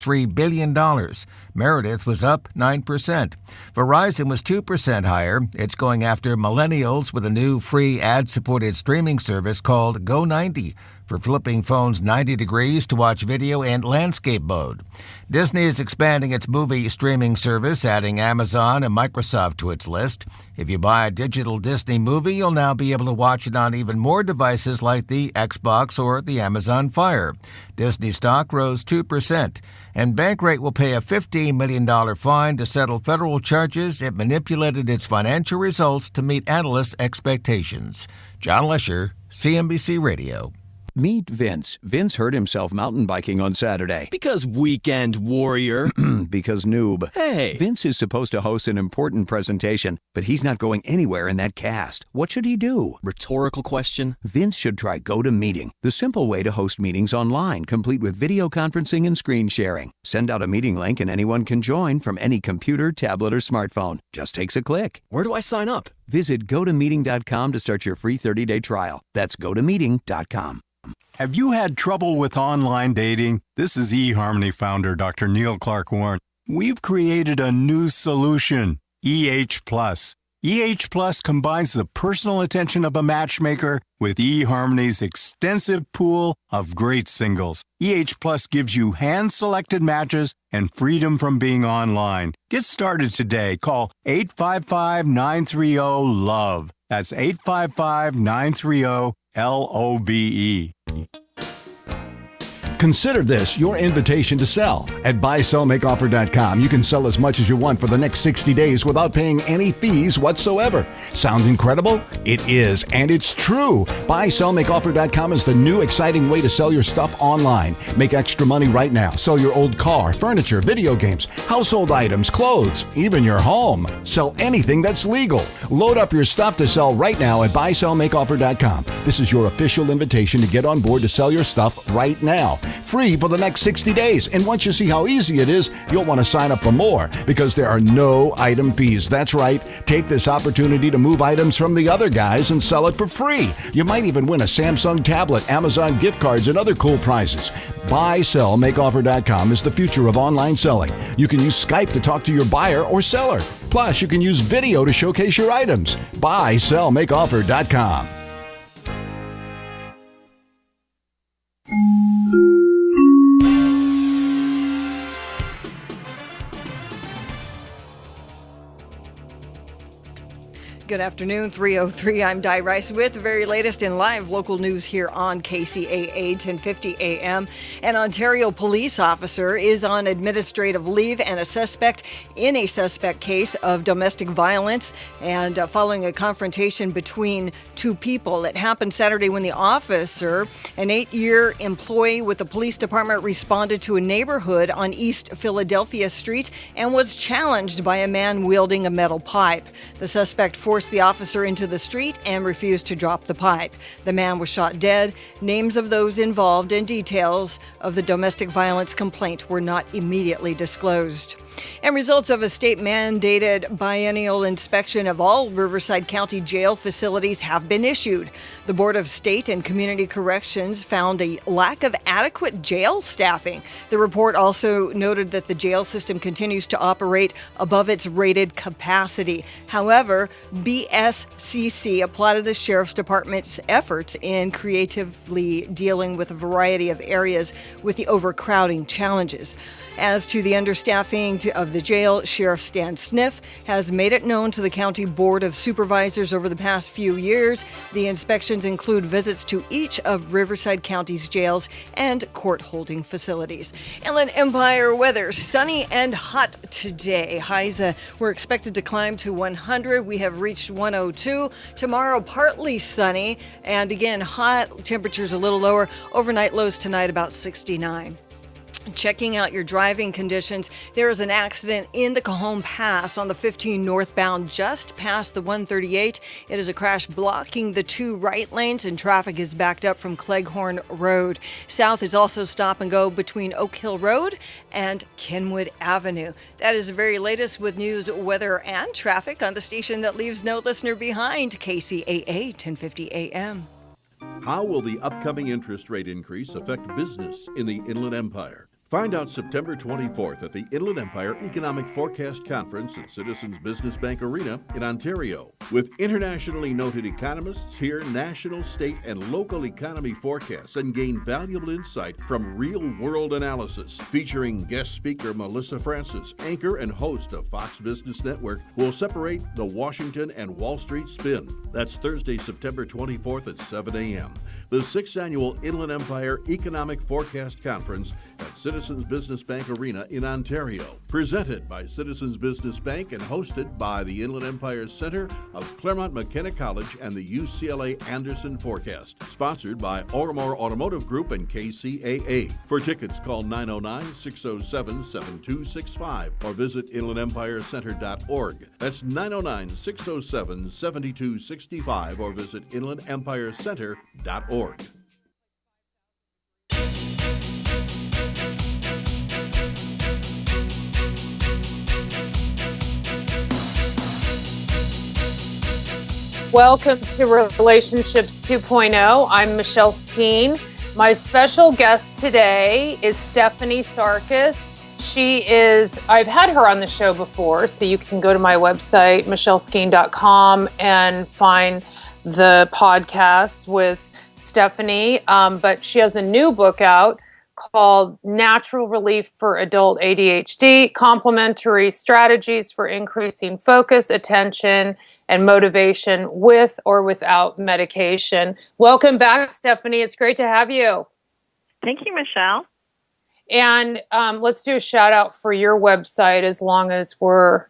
$3 billion. Meredith was up 9%. Verizon was 2% higher. It's going after millennials with a new free ad-supported streaming service called Go90 for flipping phones 90 degrees to watch video and landscape mode. Disney is expanding its movie streaming service, adding Amazon and Microsoft to its list. If you buy a digital Disney movie, you'll now be able to watch it on even more devices like the Xbox or the Amazon Fire. Disney stock rose 2%, and Bankrate will pay a $15 million fine to settle federal charges it manipulated its financial results to meet analysts' expectations. John Lesher, CNBC Radio. Meet Vince. Vince hurt himself mountain biking on Saturday. Because weekend warrior. Because noob. Hey. Vince is supposed to host an important presentation, but he's not going anywhere in that cast. What should he do? Rhetorical question. Vince should try GoToMeeting, the simple way to host meetings online, complete with video conferencing and screen sharing. Send out a meeting link and anyone can join from any computer, tablet, or smartphone. Just takes a click. Where do I sign up? Visit GoToMeeting.com to start your free 30-day trial. That's GoToMeeting.com. Have you had trouble with online dating? This is eHarmony founder Dr. Neil Clark Warren. We've created a new solution, EH Plus. EH Plus combines the personal attention of a matchmaker with eHarmony's extensive pool of great singles. EH Plus gives you hand-selected matches and freedom from being online. Get started today. Call 855-930-LOVE. That's 855-930-LOVE. Consider this your invitation to sell. At buysellmakeoffer.com, you can sell as much as you want for the next 60 days without paying any fees whatsoever. Sound incredible? It is, and it's true. Buysellmakeoffer.com is the new exciting way to sell your stuff online. Make extra money right now. Sell your old car, furniture, video games, household items, clothes, even your home. Sell anything that's legal. Load up your stuff to sell right now at buysellmakeoffer.com. This is your official invitation to get on board to sell your stuff right now. Free for the next 60 days. And once you see how easy it is, you'll want to sign up for more because there are no item fees. That's right. Take this opportunity to move items from the other guys and sell it for free. You might even win a Samsung tablet, Amazon gift cards, and other cool prizes. BuySellMakeOffer.com is the future of online selling. You can use Skype to talk to your buyer or seller. Plus, you can use video to showcase your items. BuySellMakeOffer.com. Good afternoon, 3:03. I'm Di Rice with the very latest in live local news here on Kcaa 1050 AM. An Ontario police officer is on administrative leave and a suspect in a suspect case of domestic violence and following a confrontation between two people. It happened Saturday when the officer, an 8-year employee with the police department, responded to a neighborhood on East Philadelphia Street and was challenged by a man wielding a metal pipe. The suspect forced the officer into the street and refused to drop the pipe. The man was shot dead. Names of those involved and details of the domestic violence complaint were not immediately disclosed. And results of a state-mandated biennial inspection of all Riverside County jail facilities have been issued. The Board of State and Community Corrections found a lack of adequate jail staffing. The report also noted that the jail system continues to operate above its rated capacity. However, BSCC applauded the Sheriff's Department's efforts in creatively dealing with a variety of areas with the overcrowding challenges. As to the understaffing of the jail, Sheriff Stan Sniff has made it known to the County Board of Supervisors over the past few years. The inspections include visits to each of Riverside County's jails and court-holding facilities. Inland Empire weather, sunny and hot today. Highs were expected to climb to 100. We have reached 102. Tomorrow, partly sunny, and again, hot. Temperatures a little lower. Overnight lows tonight about 69. Checking out your driving conditions, there is an accident in the Cajon Pass on the 15 northbound just past the 138. It is a crash blocking the two right lanes and traffic is backed up from Cleghorn Road. South is also stop and go between Oak Hill Road and Kenwood Avenue. That is the very latest with news, weather, and traffic on the station that leaves no listener behind, KCAA 1050 AM. How will the upcoming interest rate increase affect business in the Inland Empire? Find out September 24th at the Inland Empire Economic Forecast Conference at Citizens Business Bank Arena in Ontario. With internationally noted economists, hear national, state, and local economy forecasts and gain valuable insight from real-world analysis. Featuring guest speaker Melissa Francis, anchor and host of Fox Business Network, will separate the Washington and Wall Street spin. That's Thursday, September 24th at 7 a.m. The 6th Annual Inland Empire Economic Forecast Conference at Citizens Business Bank Arena in Ontario. Presented by Citizens Business Bank and hosted by the Inland Empire Center of Claremont McKenna College and the UCLA Anderson Forecast. Sponsored by Ormore Automotive Group and Kcaa. For tickets, call 909-607-7265 or visit inlandempirecenter.org. That's 909-607-7265 or visit inlandempirecenter.org. Welcome to Relationships 2.0. I'm Michelle Skeen. My special guest today is Stephanie Sarkis. I've had her on the show before, so you can go to my website, michelleskeen.com, and find the podcast with Stephanie. But she has a new book out called Natural Relief for Adult ADHD, Complementary Strategies for Increasing Focus, Attention, and Motivation with or without medication. Welcome back, Stephanie. It's great to have you. Thank you, Michelle. And let's do a shout out for your website as long as we're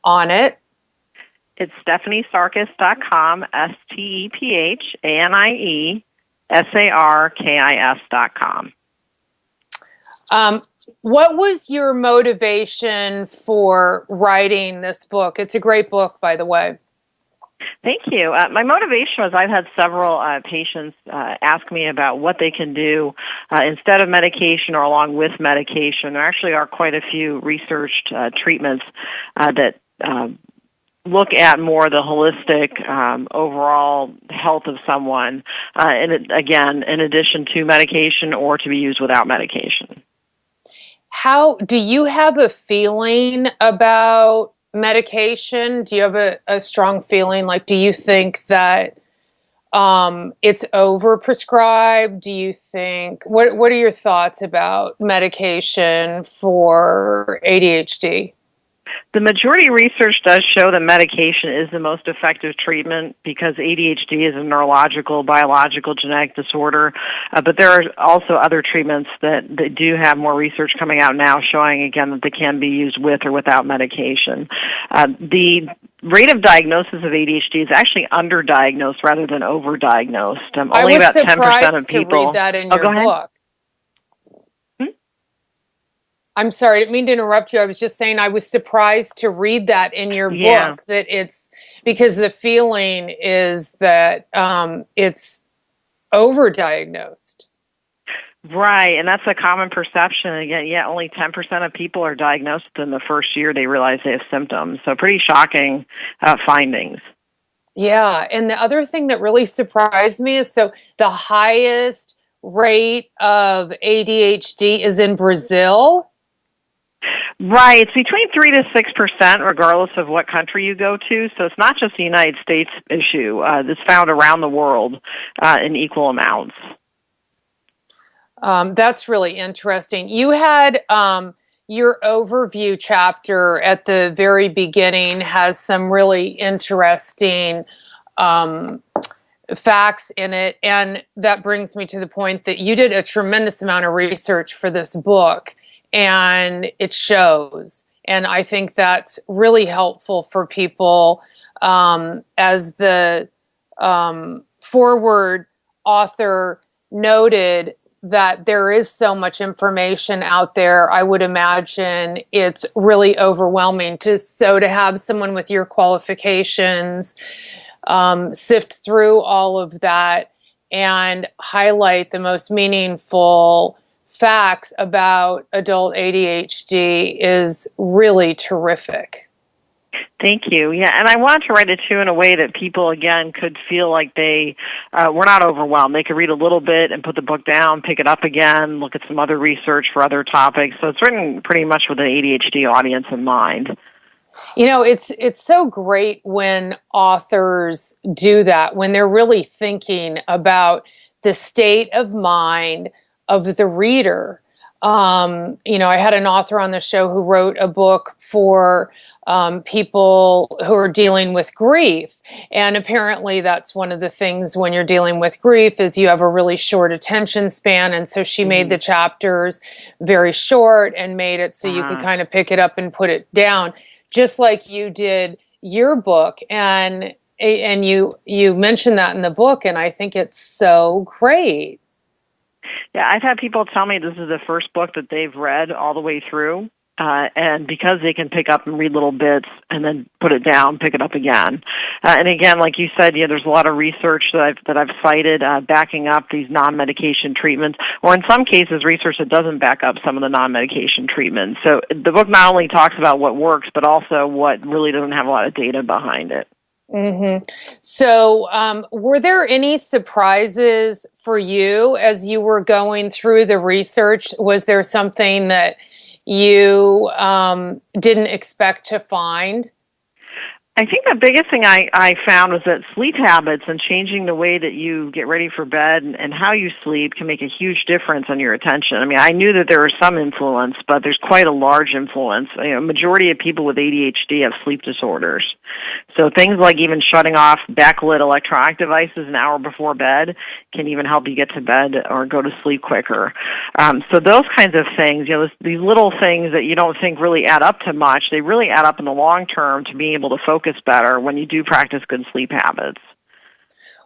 on it. It's stephaniesarkis.com, StephanieSarkis.com. What was your motivation for writing this book? It's a great book, by the way. Thank you. My motivation was I've had several patients ask me about what they can do instead of medication or along with medication. There actually are quite a few researched treatments that look at more the holistic overall health of someone, and again, in addition to medication or to be used without medication. How do you have a feeling about medication? Do you have a strong feeling? Like, do you think that it's overprescribed? Do you think, what are your thoughts about medication for ADHD? The majority of research does show that medication is the most effective treatment because ADHD is a neurological, biological, genetic disorder. But there are also other treatments that do have more research coming out now showing, again, that they can be used with or without medication. The rate of diagnosis of ADHD is actually underdiagnosed rather than overdiagnosed. Only about 10% of people. I was surprised to read that in your book. I'm sorry, I didn't mean to interrupt you. I was just saying I was surprised to read that in your book, that it's because the feeling is that it's overdiagnosed. Right, and that's a common perception. Again, only 10% of people are diagnosed in the first year they realize they have symptoms. So pretty shocking findings. Yeah, and the other thing that really surprised me is the highest rate of ADHD is in Brazil. Right. It's between 3 to 6%, regardless of what country you go to. So it's not just a United States issue. It's found around the world in equal amounts. That's really interesting. You had your overview chapter at the very beginning has some really interesting facts in it. And that brings me to the point that you did a tremendous amount of research for this book. And it shows. And I think that's really helpful for people. As the forward author noted, that there is so much information out there, I would imagine it's really overwhelming to have someone with your qualifications sift through all of that and highlight the most meaningful facts about adult ADHD is really terrific. Thank you. Yeah, and I wanted to write it too in a way that people, again, could feel like they were not overwhelmed. They could read a little bit and put the book down, pick it up again, look at some other research for other topics. So it's written pretty much with an ADHD audience in mind. You know, it's so great when authors do that, when they're really thinking about the state of mind of the reader. I had an author on the show who wrote a book for people who are dealing with grief. And apparently that's one of the things when you're dealing with grief is you have a really short attention span. And so she made the chapters very short and made it so you could kind of pick it up and put it down, just like you did your book. And you mentioned that in the book, and I think it's so great. Yeah, I've had people tell me this is the first book that they've read all the way through. And because they can pick up and read little bits and then put it down, pick it up again. And again, like you said, there's a lot of research that I've cited backing up these non-medication treatments, or in some cases, research that doesn't back up some of the non-medication treatments. So the book not only talks about what works, but also what really doesn't have a lot of data behind it. Mm-hmm. So, were there any surprises for you as you were going through the research? Was there something that you didn't expect to find? I think the biggest thing I found was that sleep habits and changing the way that you get ready for bed and how you sleep can make a huge difference on your attention. I mean, I knew that there was some influence, but there's quite a large influence. Majority of people with ADHD have sleep disorders. So things like even shutting off backlit electronic devices an hour before bed can even help you get to bed or go to sleep quicker. So those kinds of things, these little things that you don't think really add up to much, they really add up in the long term to being able to focus better when you do practice good sleep habits.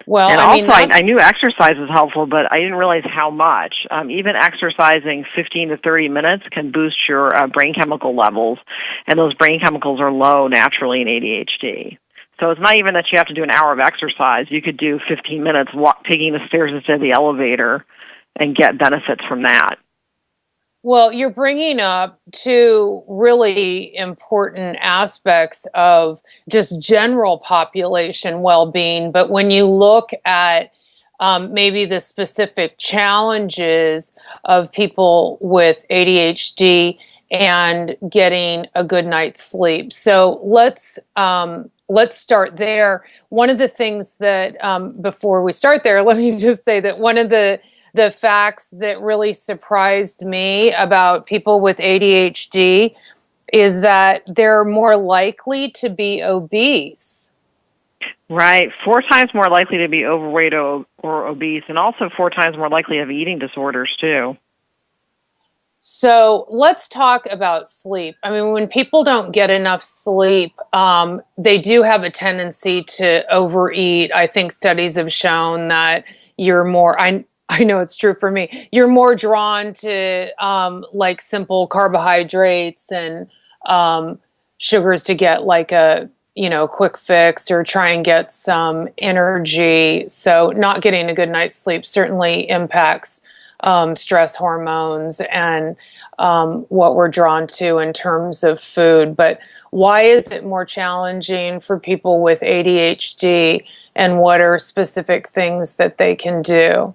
Well, and I knew exercise was helpful, but I didn't realize how much. Even exercising 15 to 30 minutes can boost your brain chemical levels, and those brain chemicals are low naturally in ADHD. So it's not even that you have to do an hour of exercise. You could do 15 minutes taking the stairs instead of the elevator and get benefits from that. Well, you're bringing up two really important aspects of just general population well-being. But when you look at maybe the specific challenges of people with ADHD and getting a good night's sleep. So let's start there. One of the things that, before we start there, let me just say that one of the facts that really surprised me about people with ADHD is that they're more likely to be obese. Right. 4 times more likely to be overweight or obese, and also 4 times more likely to have eating disorders, too. So let's talk about sleep. I mean, when people don't get enough sleep, they do have a tendency to overeat. I think studies have shown that you're more... I know it's true for me. You're more drawn to like simple carbohydrates and sugars to get like a quick fix or try and get some energy. So not getting a good night's sleep certainly impacts stress hormones and what we're drawn to in terms of food. But why is it more challenging for people with ADHD, and what are specific things that they can do?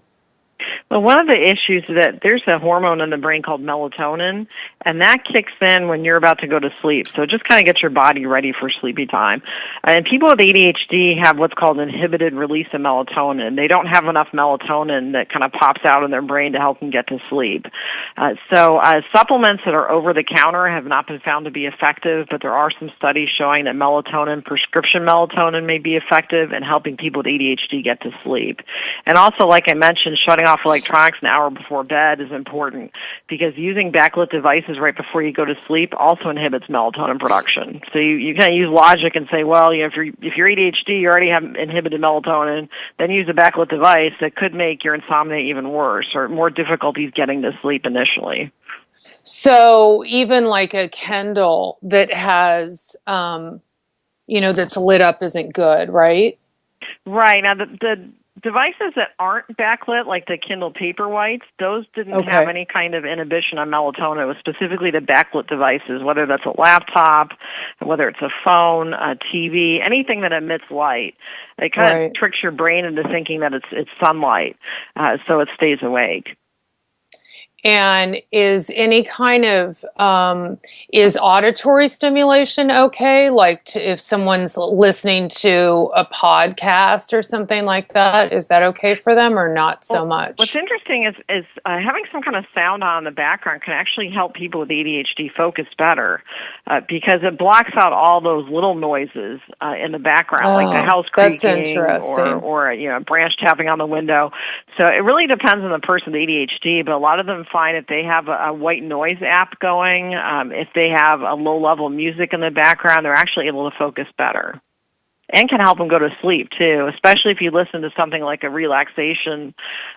Well, one of the issues is that there's a hormone in the brain called melatonin, and that kicks in when you're about to go to sleep. So it just kind of gets your body ready for sleepy time. And people with ADHD have what's called inhibited release of melatonin. They don't have enough melatonin that kind of pops out in their brain to help them get to sleep. So supplements that are over-the-counter have not been found to be effective, but there are some studies showing that prescription melatonin may be effective in helping people with ADHD get to sleep. And also, like I mentioned, shutting off electronics an hour before bed is important because using backlit devices right before you go to sleep also inhibits melatonin production. So you kind of use logic and say, well, if you're ADHD, you already have inhibited melatonin, then use a backlit device that could make your insomnia even worse or more difficulties getting to sleep initially. So even like a candle that has, that's lit up isn't good, right? Right. Now, the devices that aren't backlit, like the Kindle Paperwhites, those didn't have any kind of inhibition on melatonin. It was specifically the backlit devices, whether that's a laptop, whether it's a phone, a TV, anything that emits light. It kind of tricks your brain into thinking that it's sunlight, so it stays awake. And is any kind of, is auditory stimulation okay? Like if someone's listening to a podcast or something like that, is that okay for them or not so much? What's interesting is having some kind of sound on in the background can actually help people with ADHD focus better because it blocks out all those little noises in the background, like the house creaking or branch tapping on the window. So it really depends on the person with ADHD, but a lot of them find if they have a white noise app going, if they have a low-level music in the background, they're actually able to focus better. And can help them go to sleep, too, especially if you listen to something like a relaxation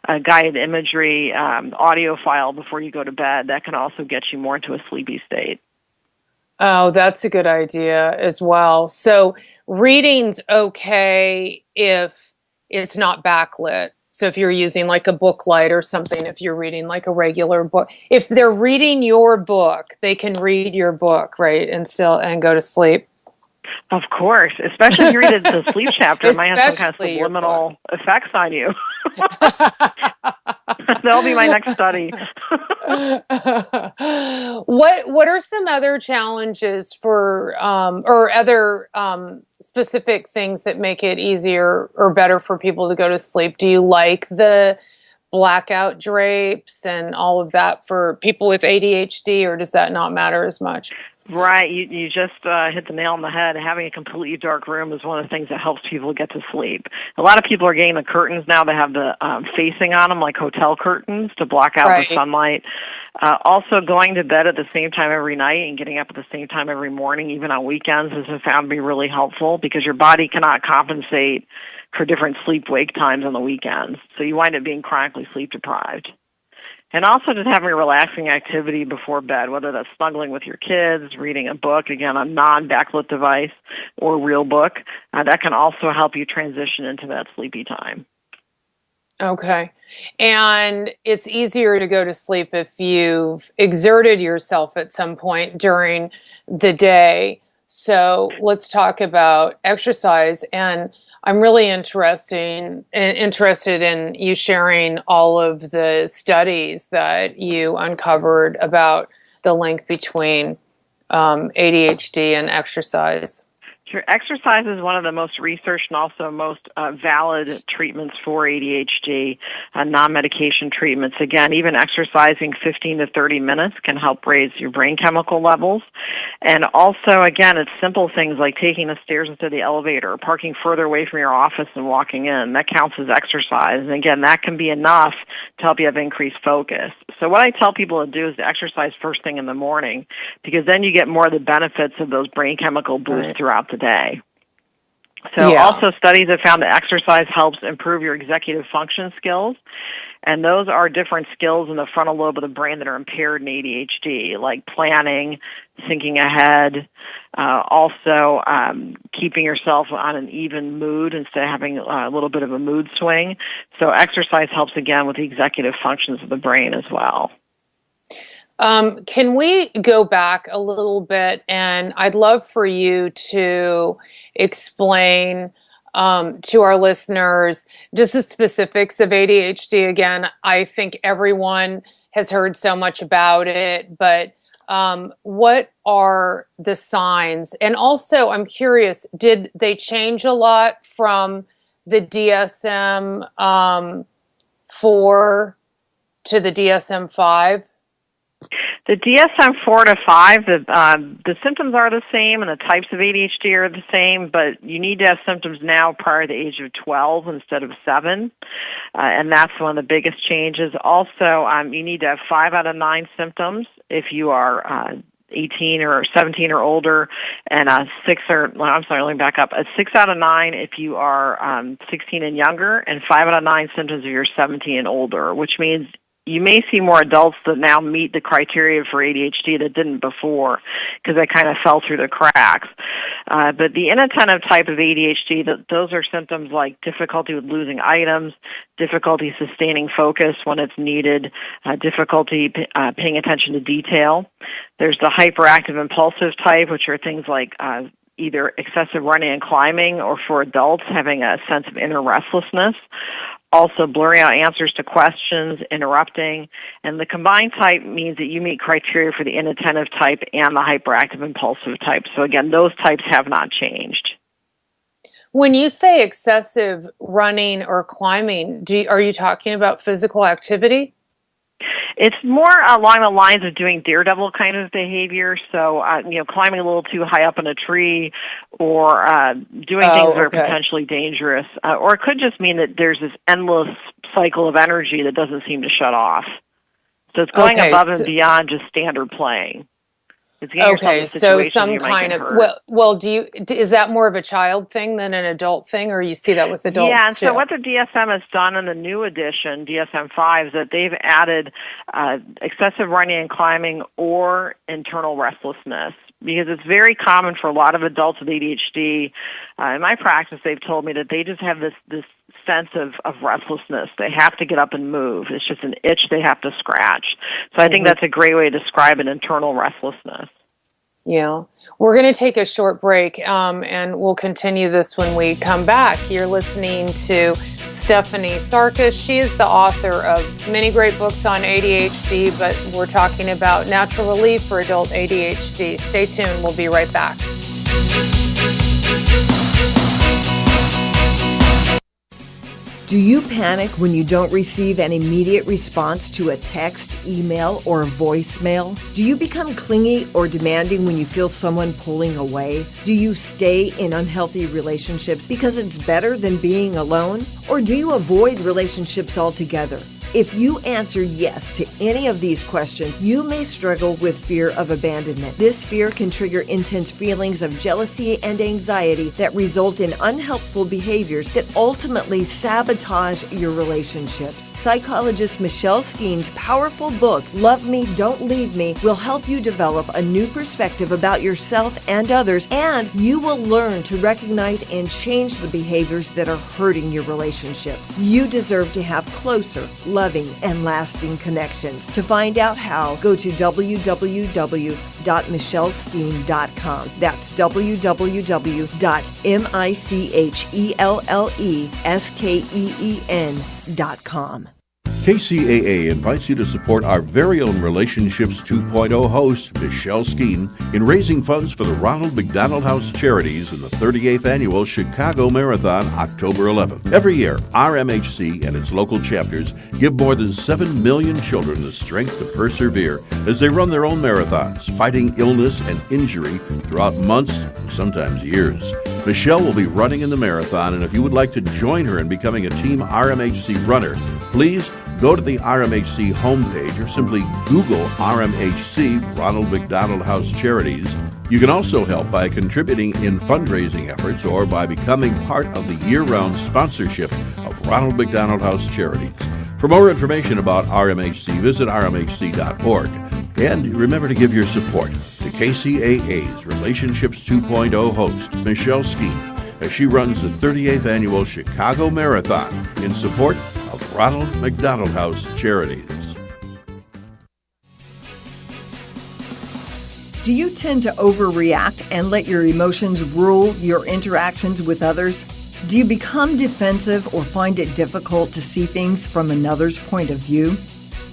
guided imagery audio file before you go to bed. That can also get you more into a sleepy state. Oh, that's a good idea as well. So reading's okay if it's not backlit. So if you're using like a book light or something, if you're reading like a regular book, if they're reading your book, they can read your book, right? And go to sleep. Of course, especially if you read the sleep chapter, it might have some kind of subliminal effects on you. That'll be my next study. What are some other challenges for or other specific things that make it easier or better for people to go to sleep? Do you like the blackout drapes and all of that for people with ADHD, or does that not matter as much? Right. You just hit the nail on the head. Having a completely dark room is one of the things that helps people get to sleep. A lot of people are getting the curtains now that have the facing on them, like hotel curtains, to block out the sunlight. Also, going to bed at the same time every night and getting up at the same time every morning, even on weekends, has been found to be really helpful because your body cannot compensate for different sleep-wake times on the weekends. So you wind up being chronically sleep-deprived. And also just having a relaxing activity before bed, whether that's snuggling with your kids, reading a book, again, a non-backlit device, or real book, that can also help you transition into that sleepy time. Okay. And it's easier to go to sleep if you've exerted yourself at some point during the day. So let's talk about exercise. And I'm really interested in you sharing all of the studies that you uncovered about the link between ADHD and exercise. Sure. Exercise is one of the most researched and also most valid treatments for ADHD, non-medication treatments. Again, even exercising 15 to 30 minutes can help raise your brain chemical levels. And also, again, it's simple things like taking the stairs instead of the elevator or parking further away from your office and walking in. That counts as exercise. And again, that can be enough to help you have increased focus. So what I tell people to do is to exercise first thing in the morning because then you get more of the benefits of those brain chemical boosts throughout the day. So also studies have found that exercise helps improve your executive function skills, and those are different skills in the frontal lobe of the brain that are impaired in ADHD, like planning, thinking ahead, also keeping yourself on an even mood instead of having a little bit of a mood swing. So exercise helps, again, with the executive functions of the brain as well. Can we go back a little bit? And I'd love for you to explain to our listeners just the specifics of ADHD. Again, I think everyone has heard so much about it, but what are the signs? And also, I'm curious, did they change a lot from the DSM-4 to the DSM-5? The DSM-4 to 5, the symptoms are the same and the types of ADHD are the same, but you need to have symptoms now prior to the age of 12 instead of 7, and that's one of the biggest changes. Also, you need to have 5 out of 9 symptoms if you are 18 or 17 or older, and 6 out of 9 if you are 16 and younger, and 5 out of 9 symptoms if you're 17 and older, which means you may see more adults that now meet the criteria for ADHD that didn't before, because they kind of fell through the cracks. But the inattentive type of ADHD, those are symptoms like difficulty with losing items, difficulty sustaining focus when it's needed, difficulty paying attention to detail. There's the hyperactive impulsive type, which are things like either excessive running and climbing, or for adults, having a sense of inner restlessness. Also, blurring out answers to questions, interrupting. And the combined type means that you meet criteria for the inattentive type and the hyperactive impulsive type. So again, those types have not changed. When you say excessive running or climbing, are you talking about physical activity? It's more along the lines of doing daredevil kind of behavior. So, climbing a little too high up in a tree, or doing things that are potentially dangerous. Or it could just mean that there's this endless cycle of energy that doesn't seem to shut off. So it's going above and beyond just standard playing. So some kind of is that more of a child thing than an adult thing, or you see that with adults too? Yeah, and so what the DSM has done in the new edition, DSM-5, is that they've added excessive running and climbing or internal restlessness, because it's very common for a lot of adults with ADHD. In my practice, they've told me that they just have this sense of restlessness. They have to get up and move. It's just an itch they have to scratch. So I think that's a great way to describe an internal restlessness. Yeah. We're going to take a short break, and we'll continue this when we come back. You're listening to Stephanie Sarkis. She is the author of many great books on ADHD, but we're talking about natural relief for adult ADHD. Stay tuned. We'll be right back. Do you panic when you don't receive an immediate response to a text, email, or voicemail? Do you become clingy or demanding when you feel someone pulling away? Do you stay in unhealthy relationships because it's better than being alone? Or do you avoid relationships altogether? If you answer yes to any of these questions, you may struggle with fear of abandonment. This fear can trigger intense feelings of jealousy and anxiety that result in unhelpful behaviors that ultimately sabotage your relationships. Psychologist Michelle Skeen's powerful book, Love Me, Don't Leave Me, will help you develop a new perspective about yourself and others, and you will learn to recognize and change the behaviors that are hurting your relationships. You deserve to have closer, loving, and lasting connections. To find out how, go to www.michelleskeen.com. That's www.michelleskeen.com. KCAA invites you to support our very own Relationships 2.0 host, Michelle Skeen, in raising funds for the Ronald McDonald House Charities in the 38th Annual Chicago Marathon, October 11th. Every year, RMHC and its local chapters give more than 7 million children the strength to persevere as they run their own marathons, fighting illness and injury throughout months, sometimes years. Michelle will be running in the marathon, and if you would like to join her in becoming a Team RMHC runner, please go to the RMHC homepage or simply Google RMHC, Ronald McDonald House Charities. You can also help by contributing in fundraising efforts or by becoming part of the year-round sponsorship of Ronald McDonald House Charities. For more information about RMHC, visit rmhc.org. And remember to give your support to KCAA's Relationships 2.0 host, Michelle Skeen, as she runs the 38th Annual Chicago Marathon in support of Ronald McDonald House Charities. Do you tend to overreact and let your emotions rule your interactions with others? Do you become defensive or find it difficult to see things from another's point of view?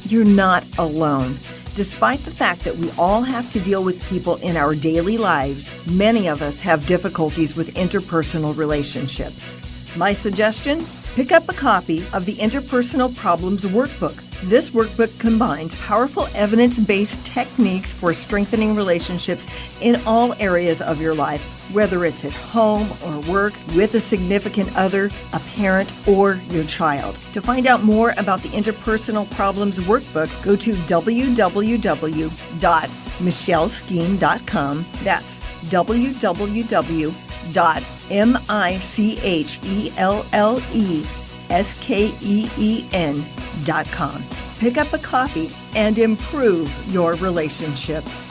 You're not alone. Despite the fact that we all have to deal with people in our daily lives, many of us have difficulties with interpersonal relationships. My suggestion? Pick up a copy of the Interpersonal Problems Workbook. This workbook combines powerful evidence-based techniques for strengthening relationships in all areas of your life, whether it's at home or work, with a significant other, a parent, or your child. To find out more about the Interpersonal Problems Workbook, go to www.michelleskeen.com. That's www.michelleskeen.com. pick up a copy and improve your relationships.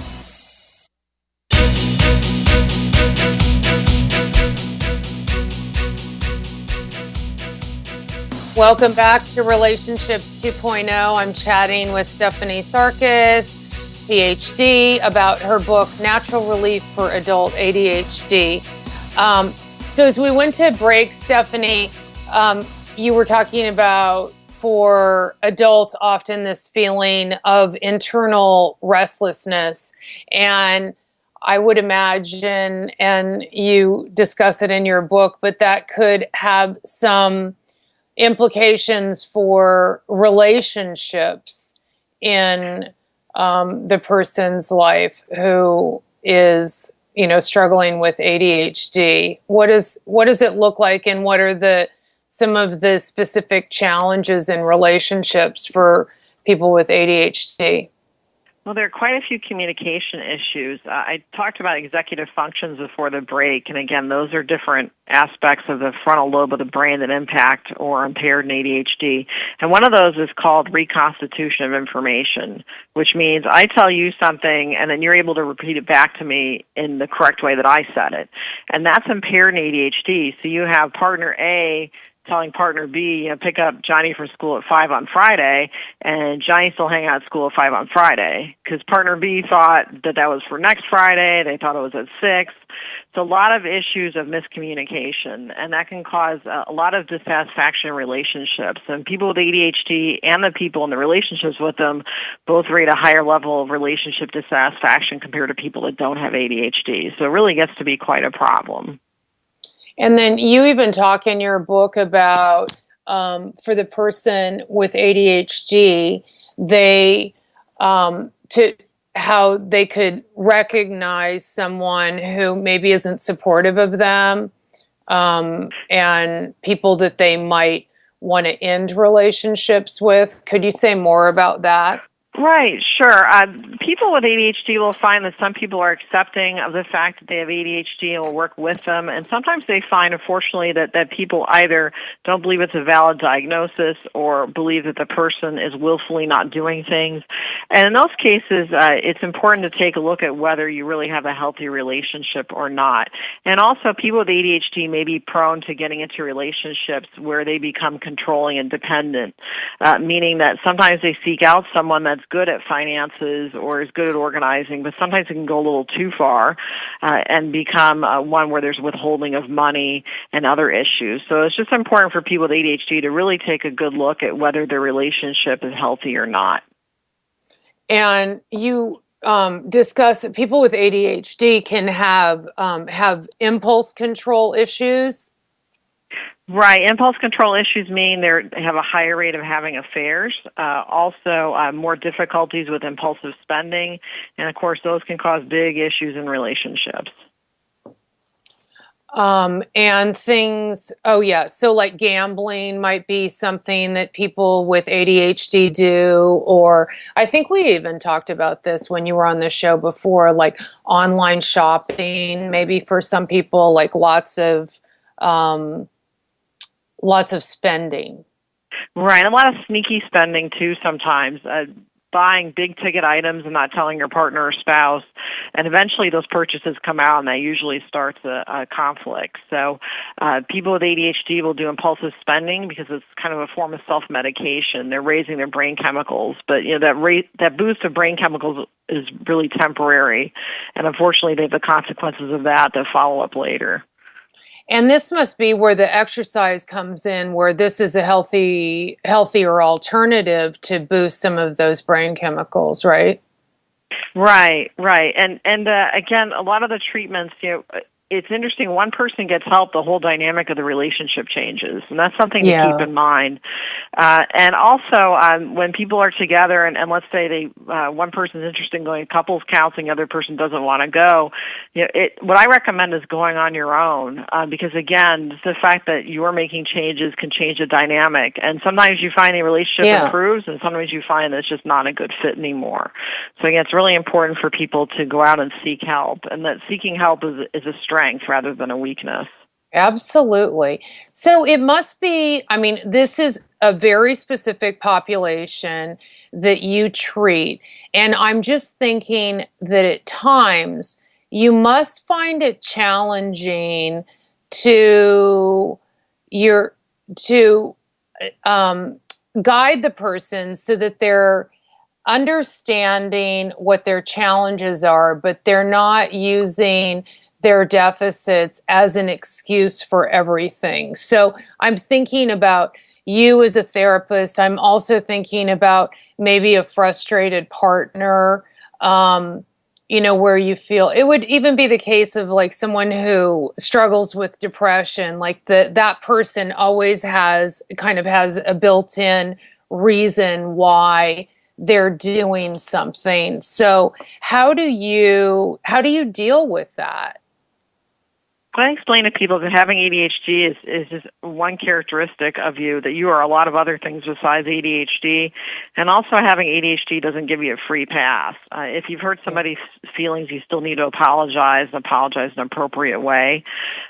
Welcome back to Relationships 2.0. I'm chatting with Stephanie Sarkis, PhD, about her book, Natural Relief for Adult ADHD. So as we went to break, Stephanie, you were talking about, for adults, often this feeling of internal restlessness. And I would imagine, and you discuss it in your book, but that could have some implications for relationships in the person's life who is, struggling with ADHD. What does it look like, and what are some of the specific challenges in relationships for people with ADHD? Well, there are quite a few communication issues. I talked about executive functions before the break, and again, those are different aspects of the frontal lobe of the brain that impact or impaired in ADHD. And one of those is called reconstitution of information, which means I tell you something, and then you're able to repeat it back to me in the correct way that I said it. And that's impaired in ADHD. So you have partner A telling partner B, pick up Johnny from school at 5 on Friday, and Johnny's still hanging out at school at 5 on Friday, because partner B thought that was for next Friday. They thought it was at 6. So a lot of issues of miscommunication, and that can cause a lot of dissatisfaction in relationships. And people with ADHD and the people in the relationships with them both rate a higher level of relationship dissatisfaction compared to people that don't have ADHD. So it really gets to be quite a problem. And then you even talk in your book about, for the person with ADHD, how they could recognize someone who maybe isn't supportive of them, and people that they might want to end relationships with. Could you say more about that? Right, sure. People with ADHD will find that some people are accepting of the fact that they have ADHD and will work with them. And sometimes they find, unfortunately, that people either don't believe it's a valid diagnosis or believe that the person is willfully not doing things. And in those cases, it's important to take a look at whether you really have a healthy relationship or not. And also, people with ADHD may be prone to getting into relationships where they become controlling and dependent, meaning that sometimes they seek out someone that's good at finances or is good at organizing, but sometimes it can go a little too far and become one where there's withholding of money and other issues. So it's just important for people with ADHD to really take a good look at whether their relationship is healthy or not. And you discuss that people with ADHD can have impulse control issues. Right. Impulse control issues mean they have a higher rate of having affairs, also more difficulties with impulsive spending, and of course those can cause big issues in relationships. And things, so like gambling might be something that people with ADHD do, or I think we even talked about this when you were on the show before, like online shopping, maybe for some people, like lots of spending. Right, a lot of sneaky spending too sometimes. Buying big ticket items and not telling your partner or spouse, and eventually those purchases come out, and that usually starts a conflict. So people with ADHD will do impulsive spending because it's kind of a form of self-medication. They're raising their brain chemicals, but that boost of brain chemicals is really temporary, and unfortunately they have the consequences of that follow up later. And this must be where the exercise comes in, where this is a healthier alternative to boost some of those brain chemicals, right? Right. And again, a lot of the treatments, it's interesting. One person gets help, the whole dynamic of the relationship changes, and that's something to keep in mind. And also, when people are together, and let's say one person's interested in going to couples counseling, the other person doesn't want to go. What I recommend is going on your own, because again, the fact that you're making changes can change the dynamic. And sometimes you find the relationship improves, and sometimes you find that it's just not a good fit anymore. So again, it's really important for people to go out and seek help, and that seeking help is a strength rather than a weakness. Absolutely. So it must be, I mean, this is a very specific population that you treat. And I'm just thinking that at times you must find it challenging to your to um, guide the person so that they're understanding what their challenges are, but they're not using their deficits as an excuse for everything. So I'm thinking about you as a therapist. I'm also thinking about maybe a frustrated partner, where you feel it would even be the case of like someone who struggles with depression, like that person always has a built-in reason why they're doing something. So how do you deal with that? I explain to people that having ADHD is just one characteristic of you, that you are a lot of other things besides ADHD, and also having ADHD doesn't give you a free pass. If you've hurt somebody's feelings, you still need to apologize in an appropriate way,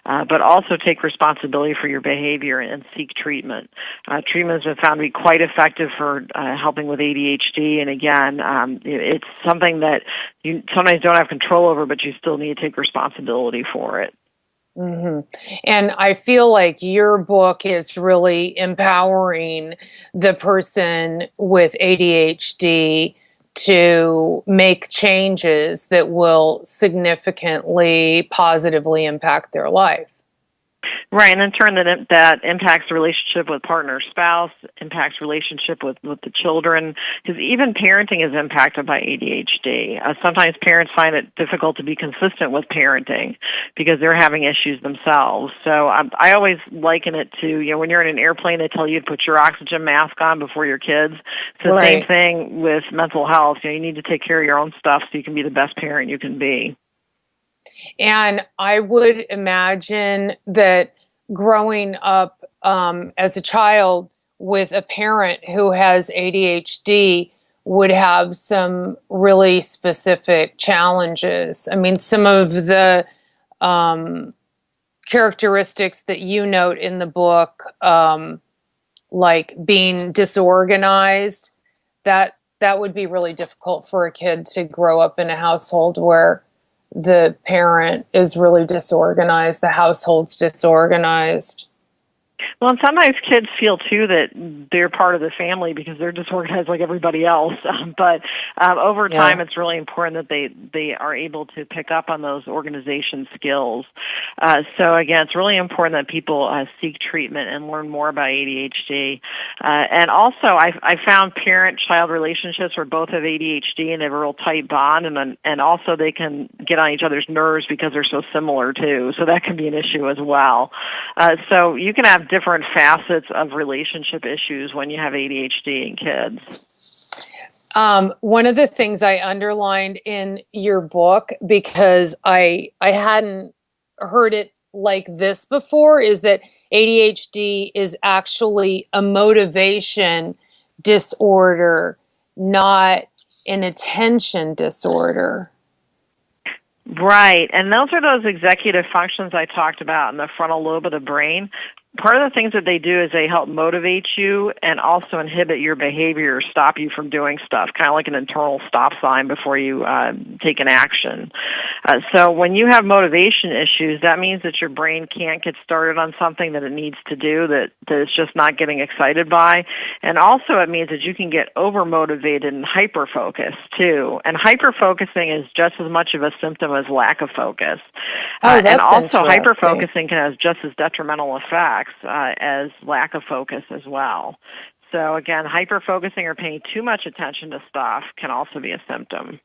but also take responsibility for your behavior and seek treatment. Treatment has been found to be quite effective for helping with ADHD, and again, it's something that you sometimes don't have control over, but you still need to take responsibility for it. Mm-hmm. And I feel like your book is really empowering the person with ADHD to make changes that will significantly positively impact their life. Right, and in turn, that impacts the relationship with partner or spouse, impacts relationship with the children, because even parenting is impacted by ADHD. Sometimes parents find it difficult to be consistent with parenting because they're having issues themselves. So I always liken it to, when you're in an airplane, they tell you to put your oxygen mask on before your kids. It's the same thing with mental health. You need to take care of your own stuff so you can be the best parent you can be. And I would imagine that growing up as a child with a parent who has ADHD would have some really specific challenges. I mean, some of the characteristics that you note in the book, like being disorganized, that would be really difficult for a kid to grow up in a household where the parent is really disorganized, the household's disorganized. Well, and sometimes kids feel, too, that they're part of the family because they're disorganized like everybody else. But over time, it's really important that they are able to pick up on those organization skills. So, again, it's really important that people seek treatment and learn more about ADHD. And also, I found parent-child relationships where both have ADHD and they have a real tight bond, and also they can get on each other's nerves because they're so similar, too. So that can be an issue as well. So you can have different facets of relationship issues when you have ADHD in kids. One of the things I underlined in your book, because I hadn't heard it like this before, is that ADHD is actually a motivation disorder, not an attention disorder. Right, and those are those executive functions I talked about in the frontal lobe of the brain. Part of the things that they do is they help motivate you and also inhibit your behavior, stop you from doing stuff, kind of like an internal stop sign before you take an action. So when you have motivation issues, that means that your brain can't get started on something that it needs to do, that it's just not getting excited by. And also it means that you can get over-motivated and hyper-focused, too. And hyper-focusing is just as much of a symptom as lack of focus. And also hyper-focusing can have just as detrimental effects as lack of focus as well. So again, hyper-focusing or paying too much attention to stuff can also be a symptom.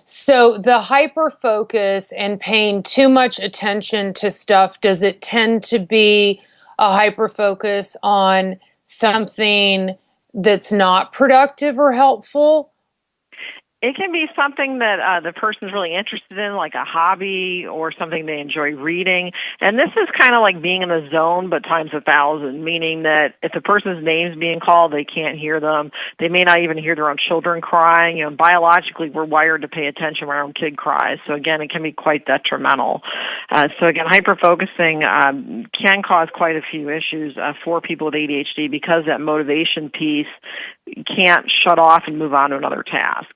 So the hyper-focus and paying too much attention to stuff, does it tend to be a hyper-focus on something that's not productive or helpful? It can be something that the person's really interested in, like a hobby or something they enjoy reading. And this is kind of like being in the zone, but times 1,000, meaning that if the person's name's being called, they can't hear them. They may not even hear their own children crying. Biologically, we're wired to pay attention when our own kid cries. So again, it can be quite detrimental. So again, hyperfocusing can cause quite a few issues for people with ADHD because that motivation piece can't shut off and move on to another task.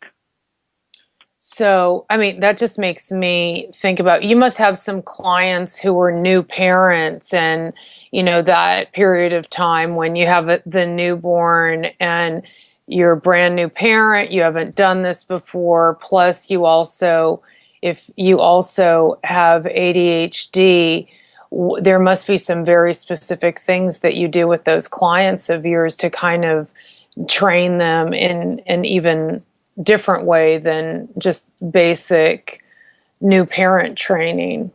So, I mean, that just makes me think about, you must have some clients who are new parents and, that period of time when you have the newborn and you're a brand new parent, you haven't done this before, plus if you also have ADHD, there must be some very specific things that you do with those clients of yours to kind of train them in an even different way than just basic new parent training.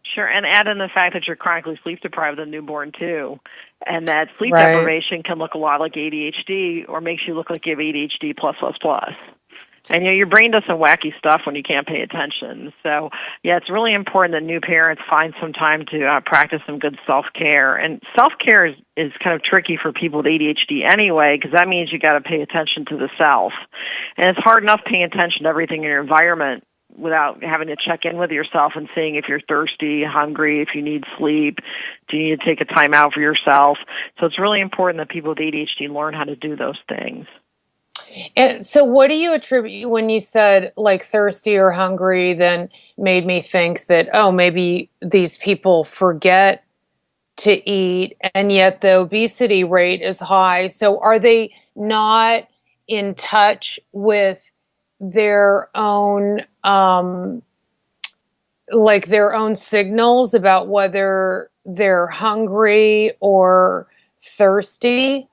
Sure, and add in the fact that you're chronically sleep deprived with a newborn too, and that sleep Right. deprivation can look a lot like ADHD or makes you look like you have ADHD plus plus plus. And your brain does some wacky stuff when you can't pay attention. So, yeah, it's really important that new parents find some time to practice some good self-care. And self-care is kind of tricky for people with ADHD anyway, because that means you got to pay attention to the self. And it's hard enough paying attention to everything in your environment without having to check in with yourself and seeing if you're thirsty, hungry, if you need sleep, do you need to take a time out for yourself. So it's really important that people with ADHD learn how to do those things. And so what do you attribute when you said like thirsty or hungry, then made me think that, maybe these people forget to eat and yet the obesity rate is high. So are they not in touch with their own, their own signals about whether they're hungry or thirsty?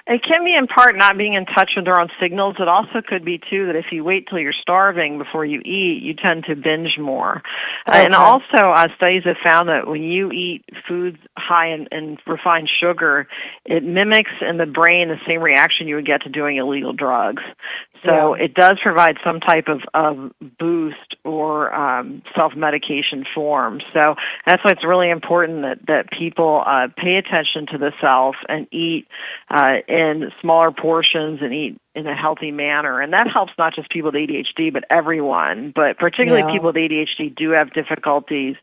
It can be in part not being in touch with their own signals. It also could be, too, that if you wait till you're starving before you eat, you tend to binge more. Okay. And also, studies have found that when you eat foods high in refined sugar, it mimics in the brain the same reaction you would get to doing illegal drugs. So it does provide some type of boost or self-medication form. So that's why it's really important that people pay attention to the self and eat in smaller portions and eat in a healthy manner. And that helps not just people with ADHD, but everyone. But particularly people with ADHD do have difficulties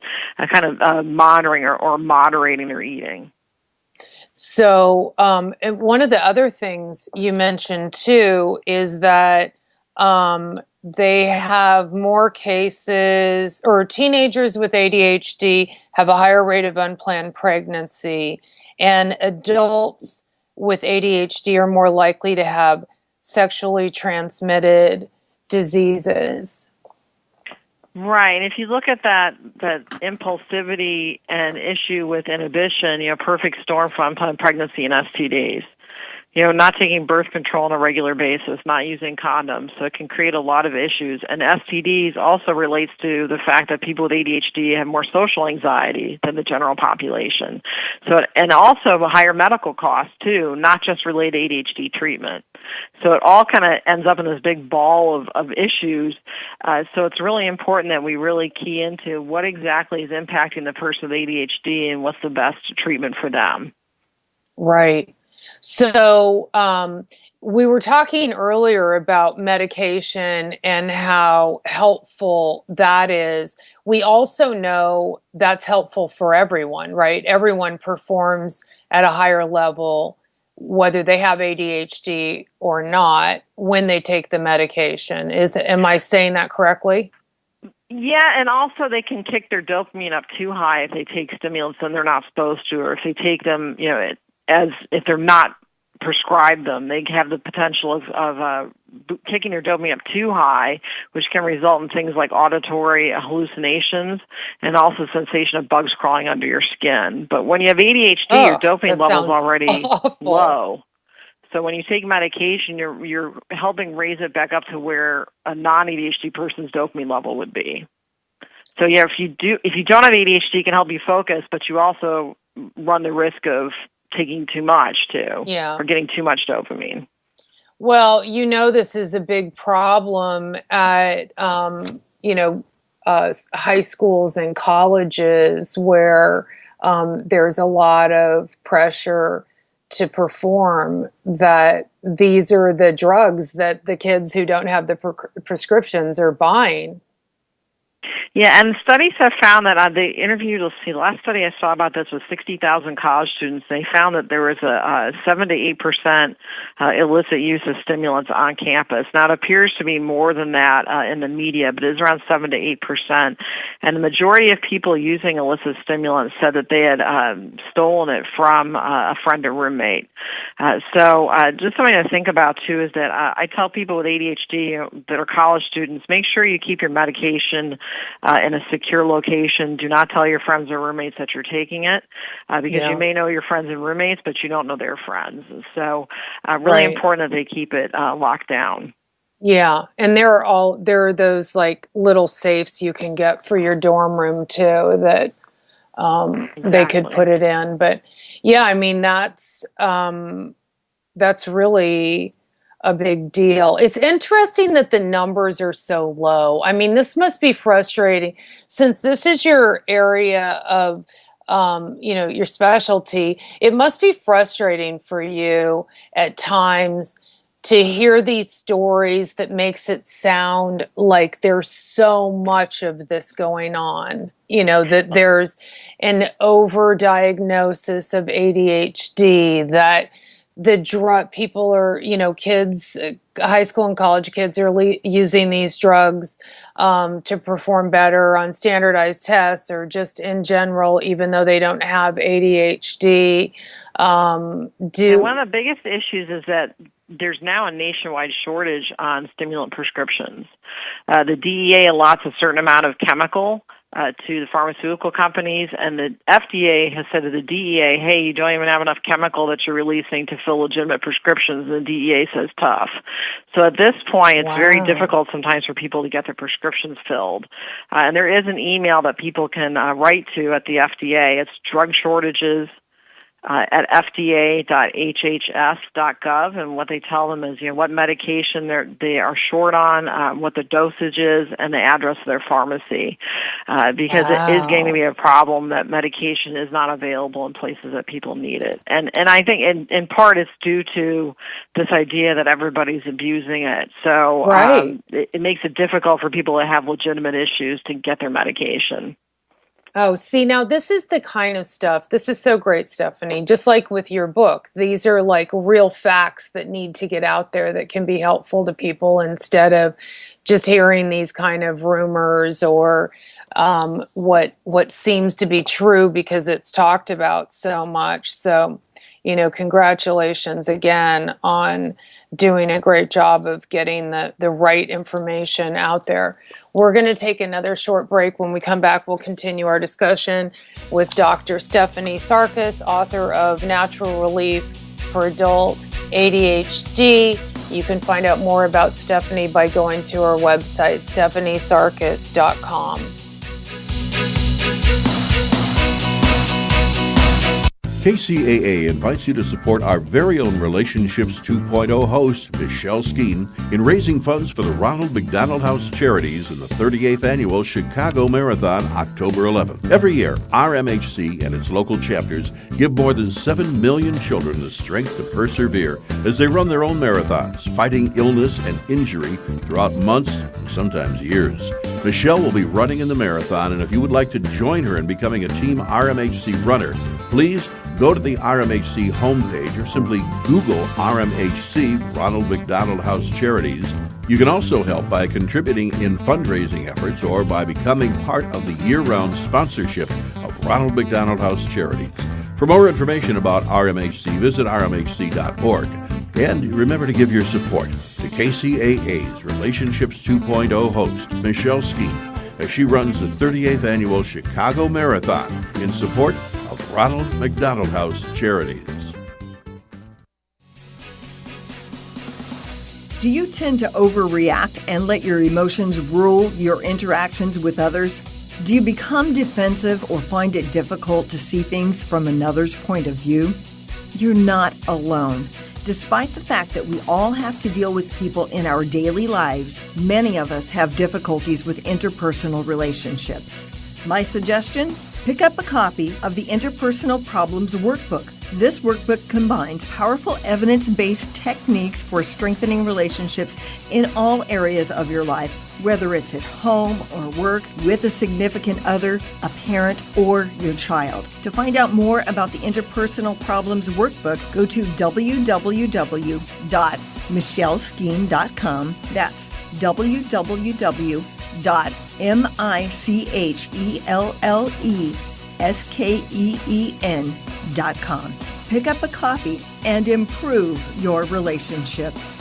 monitoring or moderating their eating. So and one of the other things you mentioned, too, is that they have more cases, or teenagers with ADHD have a higher rate of unplanned pregnancy, and adults with ADHD are more likely to have sexually transmitted diseases. Right. And if you look at that impulsivity and issue with inhibition, perfect storm for unplanned pregnancy and STDs. Not taking birth control on a regular basis, not using condoms. So it can create a lot of issues. And STDs also relates to the fact that people with ADHD have more social anxiety than the general population. So, and also a higher medical cost too, not just related to ADHD treatment. So it all kind of ends up in this big ball of issues. So it's really important that we really key into what exactly is impacting the person with ADHD and what's the best treatment for them. Right. So we were talking earlier about medication and how helpful that is. We also know that's helpful for everyone, right? Everyone performs at a higher level, whether they have ADHD or not, when they take the medication. Am I saying that correctly? Yeah, and also they can kick their dopamine up too high if they take stimulants and they're not supposed to, or if they take them, as if they're not prescribed them, they have the potential of kicking their dopamine up too high, which can result in things like auditory hallucinations and also sensation of bugs crawling under your skin. But when you have ADHD, your dopamine level's already low. So when you take medication, you're helping raise it back up to where a non-ADHD person's dopamine level would be. So yeah, if you don't have ADHD, it can help you focus, but you also run the risk of taking too much too, or getting too much dopamine. Well, this is a big problem at, high schools and colleges where there's a lot of pressure to perform, that these are the drugs that the kids who don't have the prescriptions are buying. Yeah, and studies have found that they interviewed, the last study I saw about this was 60,000 college students. They found that there was a 7 to 8% illicit use of stimulants on campus. Now, it appears to be more than that in the media, but it is around 7 to 8%. And the majority of people using illicit stimulants said that they had stolen it from a friend or roommate. So just something to think about, too, is that I tell people with ADHD that are college students, make sure you keep your medication in a secure location. Do not tell your friends or roommates that you're taking it, because you may know your friends and roommates, but you don't know their friends. So really important that they keep it locked down. Yeah, and there are those like little safes you can get for your dorm room too that they could put it in. But yeah, I mean that's really a big deal. It's interesting that the numbers are so low. I mean, this must be frustrating since this is your area of, your specialty. It must be frustrating for you at times to hear these stories that makes it sound like there's so much of this going on, that there's an overdiagnosis of ADHD, that the drug people are, kids, high school and college kids are using these drugs to perform better on standardized tests or just in general, even though they don't have ADHD. And one of the biggest issues is that there's now a nationwide shortage on stimulant prescriptions. The DEA allots a certain amount of chemical to the pharmaceutical companies, and the FDA has said to the DEA, hey, you don't even have enough chemical that you're releasing to fill legitimate prescriptions, and the DEA says tough. So at this point, it's very difficult sometimes for people to get their prescriptions filled. And there is an email that people can write to at the FDA. It's drug shortages at fda.hhs.gov, and what they tell them is, what medication they are short on, what the dosage is, and the address of their pharmacy, because it is going to be a problem that medication is not available in places that people need it. And I think in part it's due to this idea that everybody's abusing it. So it makes it difficult for people that have legitimate issues to get their medication. Oh, see, now this is the kind of stuff, this is so great, Stephanie, just like with your book. These are like real facts that need to get out there that can be helpful to people instead of just hearing these kind of rumors or what seems to be true because it's talked about so much. So, congratulations again on doing a great job of getting the right information out there. We're going to take another short break. When we come back, we'll continue our discussion with Dr. Stephanie Sarkis, author of Natural Relief for Adult ADHD. You can find out more about Stephanie by going to our website, stephaniesarkis.com. KCAA invites you to support our very own Relationships 2.0 host, Michelle Skeen, in raising funds for the Ronald McDonald House Charities in the 38th Annual Chicago Marathon, October 11th. Every year, RMHC and its local chapters give more than 7 million children the strength to persevere as they run their own marathons, fighting illness and injury throughout months and sometimes years. Michelle will be running in the marathon, and if you would like to join her in becoming a Team RMHC runner, please go to the RMHC homepage or simply Google RMHC, Ronald McDonald House Charities. You can also help by contributing in fundraising efforts or by becoming part of the year-round sponsorship of Ronald McDonald House Charities. For more information about RMHC, visit rmhc.org. And remember to give your support to KCAA's Relationships 2.0 host, Michelle Skeen, as she runs the 38th Annual Chicago Marathon in support of Ronald McDonald House Charities. Do you tend to overreact and let your emotions rule your interactions with others? Do you become defensive or find it difficult to see things from another's point of view? You're not alone. Despite the fact that we all have to deal with people in our daily lives, many of us have difficulties with interpersonal relationships. My suggestion? Pick up a copy of the Interpersonal Problems Workbook. This workbook combines powerful evidence-based techniques for strengthening relationships in all areas of your life, whether it's at home or work, with a significant other, a parent, or your child. To find out more about the Interpersonal Problems Workbook, go to www.michelleskeen.com. That's www.michelleskeen.com. Pick up a copy and improve your relationships.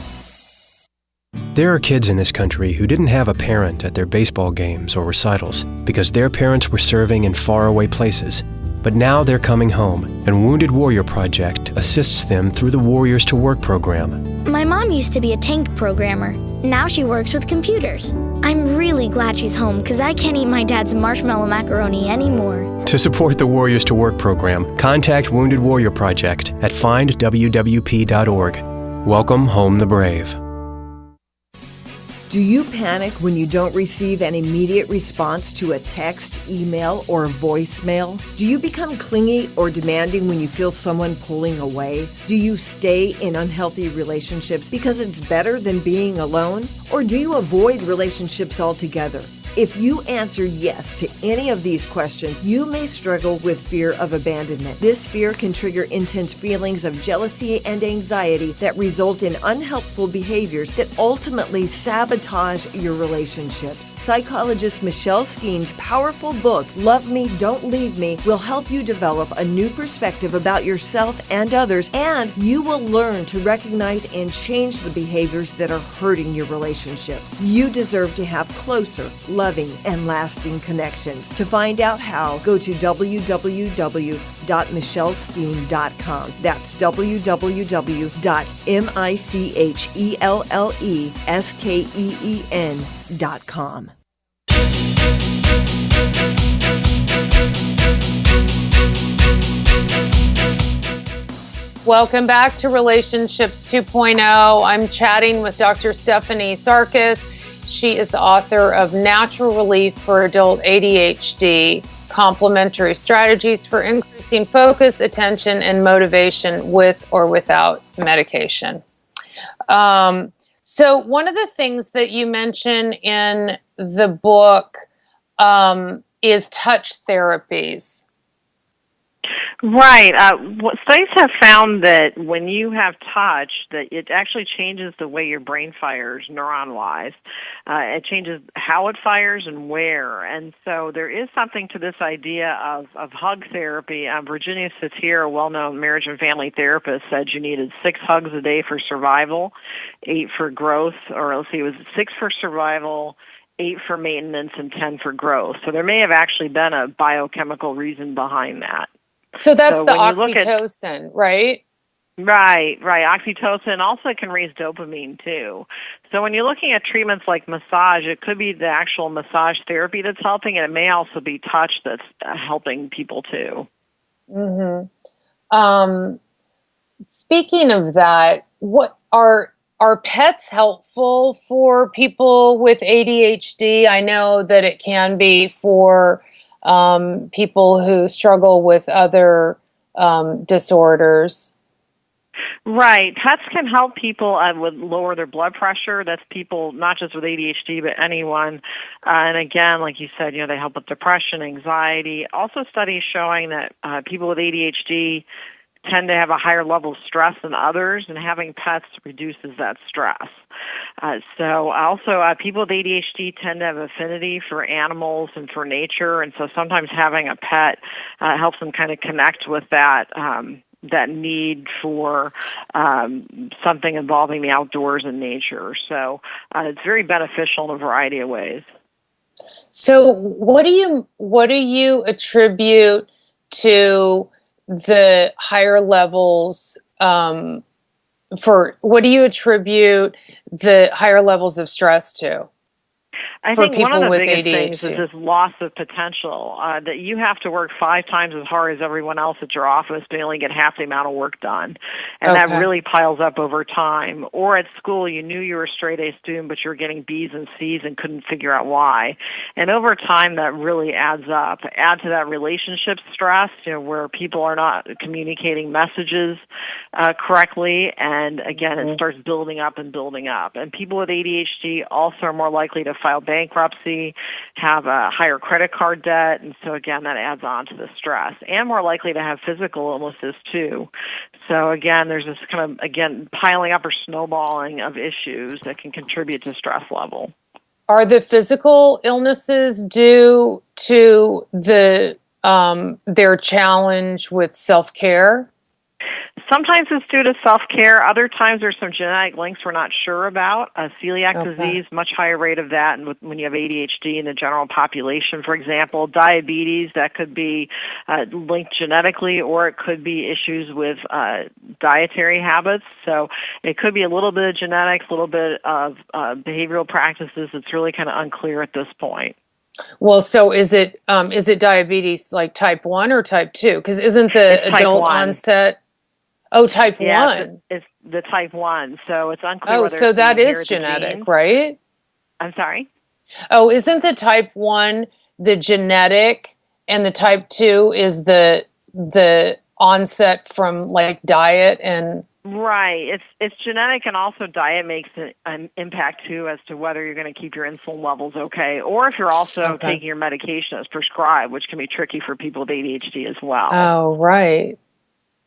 There are kids in this country who didn't have a parent at their baseball games or recitals because their parents were serving in faraway places. But now they're coming home, and Wounded Warrior Project assists them through the Warriors to Work program. My mom used to be a tank programmer. Now she works with computers. I'm really glad she's home because I can't eat my dad's marshmallow macaroni anymore. To support the Warriors to Work program, contact Wounded Warrior Project at findwwp.org. Welcome home the brave. Do you panic when you don't receive an immediate response to a text, email, or voicemail? Do you become clingy or demanding when you feel someone pulling away? Do you stay in unhealthy relationships because it's better than being alone? Or do you avoid relationships altogether? If you answer yes to any of these questions, you may struggle with fear of abandonment. This fear can trigger intense feelings of jealousy and anxiety that result in unhelpful behaviors that ultimately sabotage your relationships. Psychologist Michelle Skeen's powerful book, Love Me, Don't Leave Me, will help you develop a new perspective about yourself and others, and you will learn to recognize and change the behaviors that are hurting your relationships. You deserve to have closer, loving, and lasting connections. To find out how, go to www.michelleskeen.com. That's www.michelleskeen.com. Welcome back to Relationships 2.0. I'm chatting with Dr. Stephanie Sarkis. She is the author of Natural Relief for Adult ADHD, Complementary Strategies for Increasing Focus, Attention, and Motivation with or Without Medication. So one of the things that you mention in the book is touch therapies. Right. Studies have found that when you have touch, that it actually changes the way your brain fires neuron-wise. It changes how it fires and where. And so there is something to this idea of hug therapy. Virginia Satir, a well-known marriage and family therapist, said you needed 6 hugs a day for survival, 8 for growth, or let's see, it was 6 for survival, 8 for maintenance, and 10 for growth. So there may have actually been a biochemical reason behind that. So that's the oxytocin, right? Right. Oxytocin also can raise dopamine, too. So when you're looking at treatments like massage, it could be the actual massage therapy that's helping, and it may also be touch that's helping people, too. Mm-hmm. Speaking of that, what are pets helpful for people with ADHD? I know that it can be for people who struggle with other disorders. Right. Pets can help people with lower their blood pressure. That's people not just with ADHD, but anyone. And again, like you said, they help with depression, anxiety. Also studies showing that people with ADHD tend to have a higher level of stress than others, and having pets reduces that stress. So also people with ADHD tend to have affinity for animals and for nature, and so sometimes having a pet helps them kind of connect with that need for something involving the outdoors and nature. So it's very beneficial in a variety of ways. So what do you attribute to the higher levels what do you attribute the higher levels of stress to? I for think one of people the with biggest things is ADHD? this loss of potential, that you have to work 5 times as hard as everyone else at your office to only get half the amount of work done. And that Okay. really piles up over time. Or at school, you knew you were a straight A student, but you were getting B's and C's and couldn't figure out why. And over time, that really adds up. Add to that relationship stress, where people are not communicating messages correctly. And again, it starts building up and building up. And people with ADHD also are more likely to file bankruptcy, have a higher credit card debt, and so again, that adds on to the stress, and more likely to have physical illnesses too. So again, there's this kind of, piling up or snowballing of issues that can contribute to stress level. Are the physical illnesses due to their challenge with self-care? Sometimes it's due to self-care. Other times there's some genetic links we're not sure about. Celiac disease, much higher rate of that and when you have ADHD in the general population, for example. Diabetes, that could be linked genetically, or it could be issues with dietary habits. So it could be a little bit of genetics, a little bit of behavioral practices. It's really kind of unclear at this point. Well, so is it diabetes like type 1 or type 2? Because isn't the adult onset... Oh, type 1. It's the type 1, so it's unclear whether so it's that is inherited genetic, genes. right? I'm sorry? Oh, isn't the type 1 the genetic, and the type 2 is the onset from like diet and... Right. It's genetic, and also diet makes an impact too as to whether you're going to keep your insulin levels okay, or if you're also taking your medication as prescribed, which can be tricky for people with ADHD as well. Oh, right.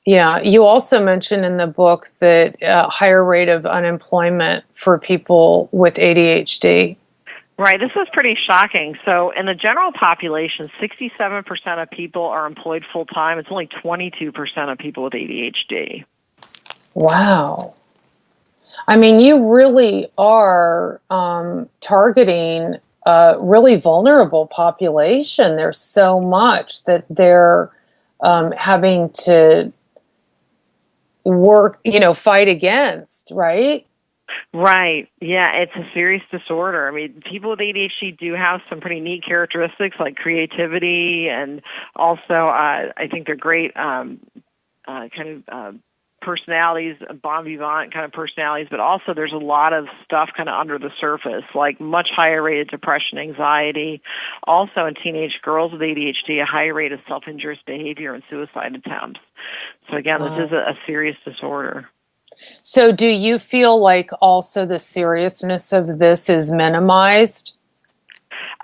Yeah. You also mentioned in the book that higher rate of unemployment for people with ADHD. Right. This is pretty shocking. So in the general population, 67% of people are employed full-time. It's only 22% of people with ADHD. Wow. I mean, you really are targeting a really vulnerable population. There's so much that they're having to work, fight against, right? Right. Yeah, it's a serious disorder. I mean, people with ADHD do have some pretty neat characteristics like creativity, and also I think they're great personalities, bon vivant kind of personalities, but also there's a lot of stuff kind of under the surface, like much higher rate of depression, anxiety. Also in teenage girls with ADHD, a higher rate of self-injurious behavior and suicide attempts. So again, this is a serious disorder. So do you feel like also the seriousness of this is minimized?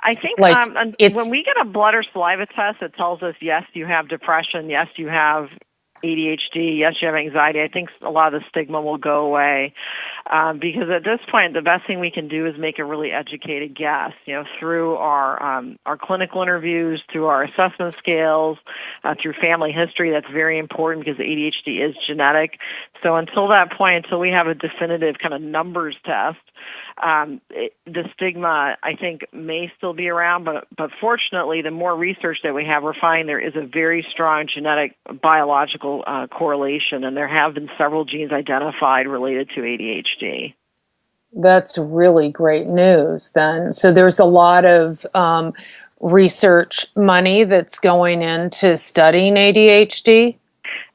I think when we get a blood or saliva test that tells us, yes, you have depression, yes, you have ADHD, yes, you have anxiety, I think a lot of the stigma will go away. Because at this point, the best thing we can do is make a really educated guess, through our clinical interviews, through our assessment scales, through family history. That's very important because ADHD is genetic. So until that point, until we have a definitive kind of numbers test, the stigma, I think, may still be around, but fortunately, the more research that we have, we're finding there is a very strong genetic biological correlation, and there have been several genes identified related to ADHD. That's really great news then. So there's a lot of research money that's going into studying ADHD?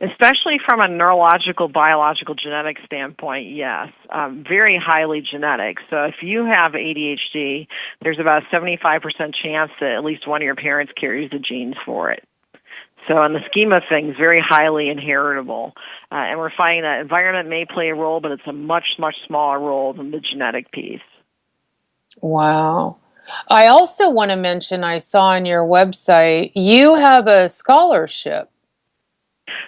Especially from a neurological, biological, genetic standpoint, yes. Very highly genetic. So if you have ADHD, there's about a 75% chance that at least one of your parents carries the genes for it. So in the scheme of things, very highly inheritable. And we're finding that environment may play a role, but it's a much, much smaller role than the genetic piece. Wow. I also want to mention, I saw on your website, you have a scholarship.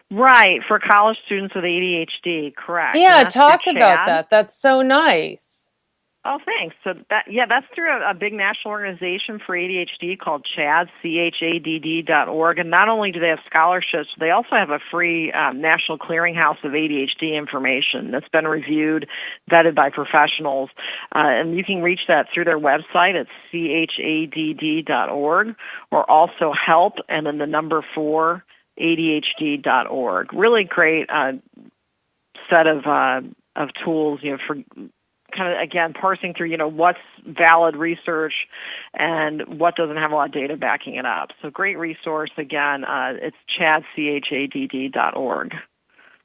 Right, for college students with ADHD, correct. Yeah, talk about that. That's so nice. Oh, thanks. So that's through a big national organization for ADHD called Kcaa, CHADD.org. And not only do they have scholarships, they also have a free national clearinghouse of ADHD information that's been reviewed, vetted by professionals. And you can reach that through their website at CHADD.org, or also help and then the number 4 ADHD.org. Really great set of tools, for kind of, again, parsing through, what's valid research and what doesn't have a lot of data backing it up. So great resource. Again, it's ChadChadd.org.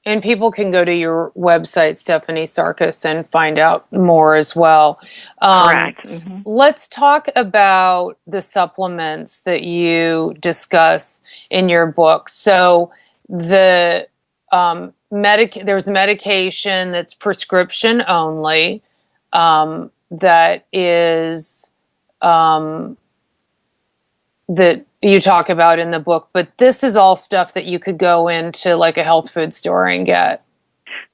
And people can go to your website, Stephanie Sarkis, and find out more as well. Correct. Mm-hmm. Let's talk about the supplements that you discuss in your book. So the there's medication that's prescription only, that is that you talk about in the book, but this is all stuff that you could go into like a health food store and get.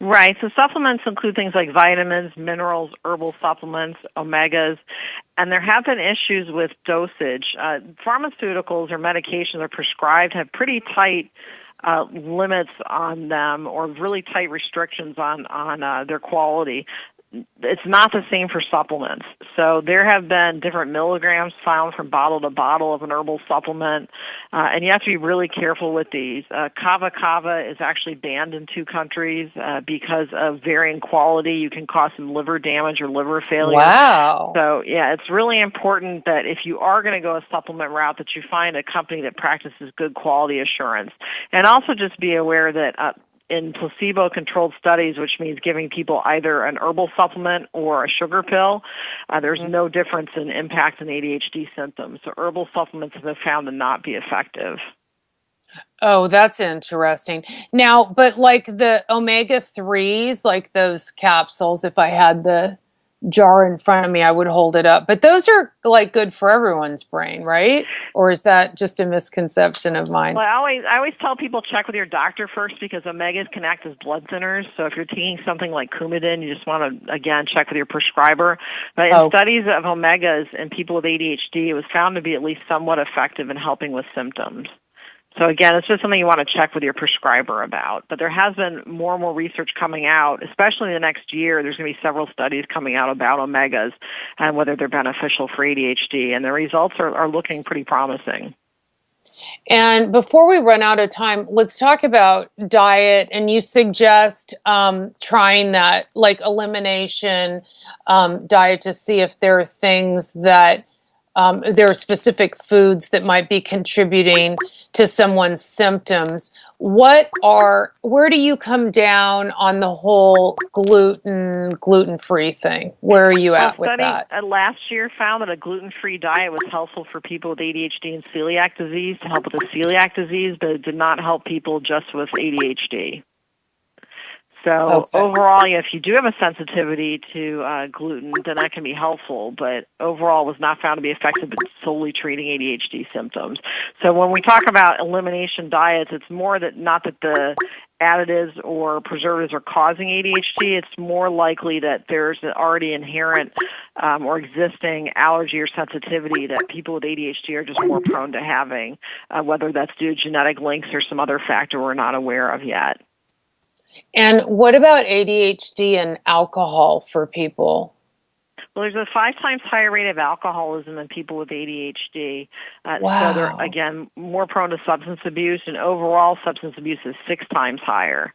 Right. So supplements include things like vitamins, minerals, herbal supplements, omegas, and there have been issues with dosage. Pharmaceuticals or medications that are prescribed have pretty tight limits on them, or really tight restrictions on their quality. It's not the same for supplements. So there have been different milligrams found from bottle to bottle of an herbal supplement, and you have to be really careful with these. Kcaa is actually banned in 2 countries because of varying quality. You can cause some liver damage or liver failure. Wow. So, yeah, it's really important that if you are going to go a supplement route, that you find a company that practices good quality assurance. And also just be aware that in placebo-controlled studies, which means giving people either an herbal supplement or a sugar pill, there's no difference in impact in ADHD symptoms. So herbal supplements have been found to not be effective. Oh, that's interesting. Now, but like the omega-3s, like those capsules, if I had the jar in front of me, I would hold it up. But those are like good for everyone's brain, right? Or is that just a misconception of mine? Well, I always tell people check with your doctor first, because omegas can act as blood thinners. So if you're taking something like Coumadin, you just want to, again, check with your prescriber. But in studies of omegas in people with ADHD, it was found to be at least somewhat effective in helping with symptoms. So again, it's just something you want to check with your prescriber about. But there has been more and more research coming out, especially in the next year. There's going to be several studies coming out about omegas and whether they're beneficial for ADHD. And the results are looking pretty promising. And before we run out of time, let's talk about diet. And you suggest trying that, like elimination diet, to see if there are things that there are specific foods that might be contributing to someone's symptoms. Where do you come down on the whole gluten-free thing? Where are you at with that? Last year found that a gluten-free diet was helpful for people with ADHD and celiac disease, to help with the celiac disease, but it did not help people just with ADHD. So overall, if you do have a sensitivity to gluten, then that can be helpful, but overall was not found to be effective in solely treating ADHD symptoms. So when we talk about elimination diets, it's more that not that the additives or preservatives are causing ADHD. It's more likely that there's an already inherent or existing allergy or sensitivity that people with ADHD are just more prone to having, whether that's due to genetic links or some other factor we're not aware of yet. And what about ADHD and alcohol for people? Well, there's a 5 times higher rate of alcoholism than people with ADHD. Wow. So they're, again, more prone to substance abuse, and overall substance abuse is 6 times higher.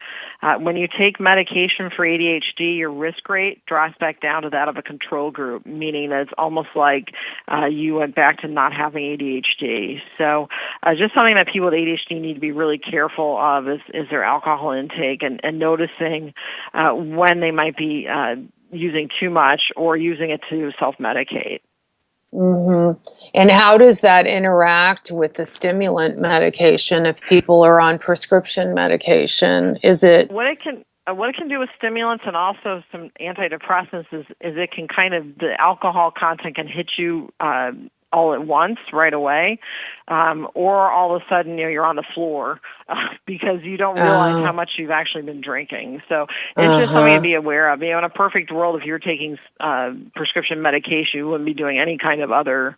When you take medication for ADHD, your risk rate drops back down to that of a control group, meaning that it's almost like you went back to not having ADHD. So just something that people with ADHD need to be really careful of is their alcohol intake, and noticing when they might be using too much or using it to self-medicate. Mm-hmm. And how does that interact with the stimulant medication if people are on prescription medication? Is it... What it can do with stimulants and also some antidepressants is it can kind of, the alcohol content can hit you all at once, right away, or all of a sudden, you're on the floor because you don't realize how much you've actually been drinking. So it's just something to be aware of. In a perfect world, if you're taking prescription medication, you wouldn't be doing any kind of other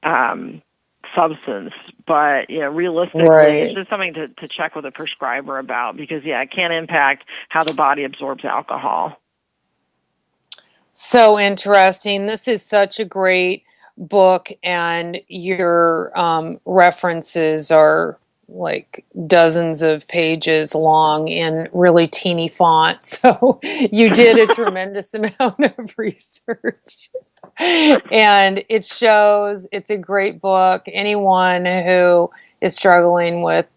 substance. But realistically, it's just something to check with a prescriber about, because it can impact how the body absorbs alcohol. So interesting. This is such a great book, and your references are like dozens of pages long in really teeny font. So you did a tremendous amount of research. And it shows it's a great book. Anyone who is struggling with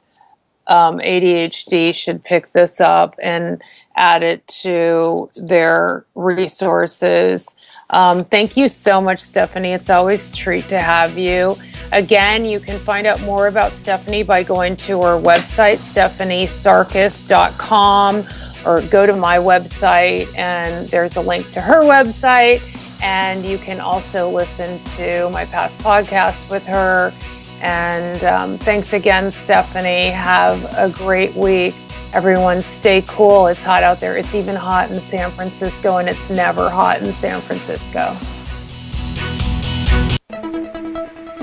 ADHD should pick this up and add it to their resources. Thank you so much, Stephanie. It's always a treat to have you. Again, you can find out more about Stephanie by going to her website, stephaniesarkis.com, or go to my website and there's a link to her website. And you can also listen to my past podcasts with her. And thanks again, Stephanie. Have a great week. Everyone stay cool. It's hot out there. It's even hot in San Francisco, and it's never hot in San Francisco.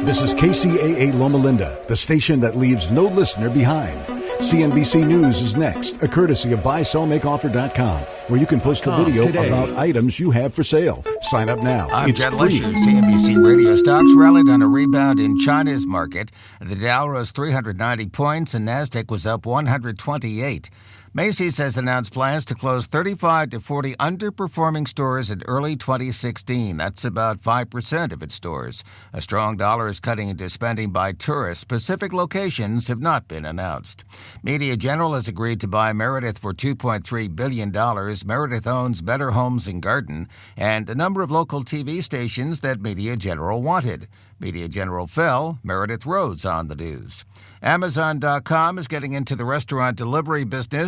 This is KCAA Loma Linda, the station that leaves no listener behind. CNBC News is next, a courtesy of BuySellMakeOffer.com, where you can post a video today about items you have for sale. Sign up now. I'm It's Jed free. Lesher. CNBC radio stocks rallied on a rebound in China's market. The Dow rose 390 points and Nasdaq was up 128. Macy's has announced plans to close 35 to 40 underperforming stores in early 2016. That's about 5% of its stores. A strong dollar is cutting into spending by tourists. Specific locations have not been announced. Media General has agreed to buy Meredith for $2.3 billion. Meredith owns Better Homes and Garden and a number of local TV stations that Media General wanted. Media General fell, Meredith rose on the news. Amazon.com is getting into the restaurant delivery business.